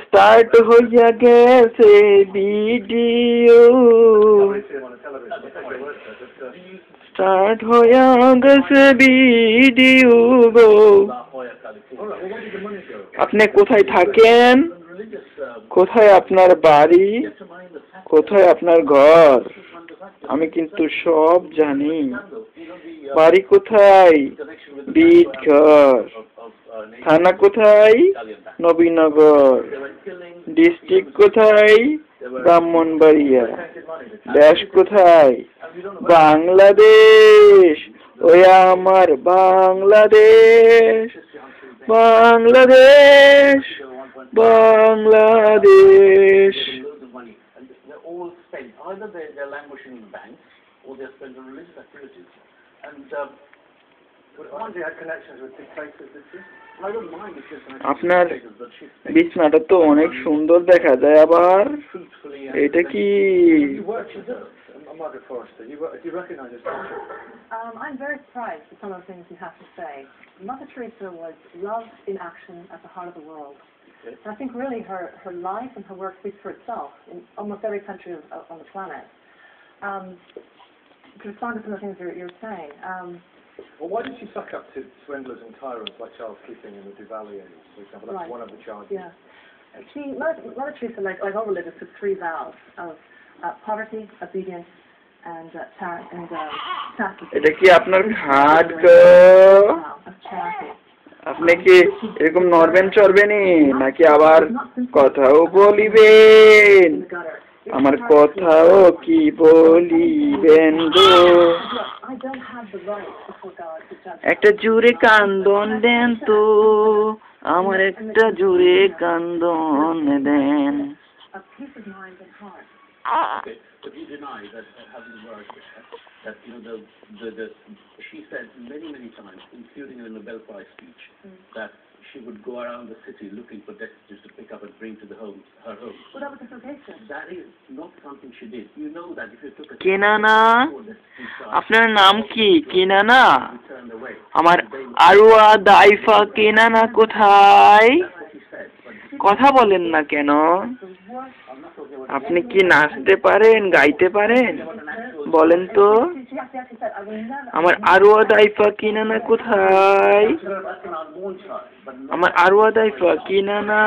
Start हो गया से वीडियो स्टार्ट हो गया से वीडियो गो আপনি কোথায় থাকেন কোথায় আপনার বাড়ি কোথায় আপনার ঘর আমি কিন্তু সব জানি বাড়ি কোথায় বিটঘর থানা কোথায় নবীনগর ডিস্ট্রিক্ট কোথায় ব্রাহ্মণবাড়িয়া দেশ কোথায় বাংলাদেশ ওই আমার Bangladesh Bangladesh Bangladesh Either they're languishing in banks or they're spent on religious activities. And had connections with dictators, did she? I don't mind if she's আপনার বিছনাটা তো অনেক সুন্দর দেখা যায় আবার এটা কি Margaret Forrester, do you recognise this picture? I'm very surprised at some of the things you have to say. Mother Teresa was love in action at the heart of the world. And I think really her life and her work speaks for itself in almost every country on the planet. To respond to some of the things you're saying. Well, why did she suck up to swindlers and tyrants like Charles Keating and the Duvaliers, for example? That's one of the charges. Yeah. Mother Teresa, like all religions, took 3 vows of poverty, obedience, and chastity. এটা কি আপনার খাট আপনি কি এরকম নড়বেন চড়বেনই নাকি আবার কথাও বলিবেন আমার কথাও কি বলিবেন গো একটা জোরে কান্দন দেন তো আমার একটা জোরে কান্দন দেন But you deny that having worked, that she said many times, including in a Nobel Prize speech, that she would go around the city looking for destitutes to pick up and bring to her home. Well, that was a vocation. That is not something she did. You know that if you took a কিনানা আপনার নাম কি কিনানা আমার আরওয়া দাইফা কিনানা কোথায় কথা বলেন না কেন আপনি কি নাচতে পারেন গাইতে পারেন বলেন তো আমার আরওয়া দাইফা কিনানা কোথায় আমার আরওয়া দাইফা কিনানা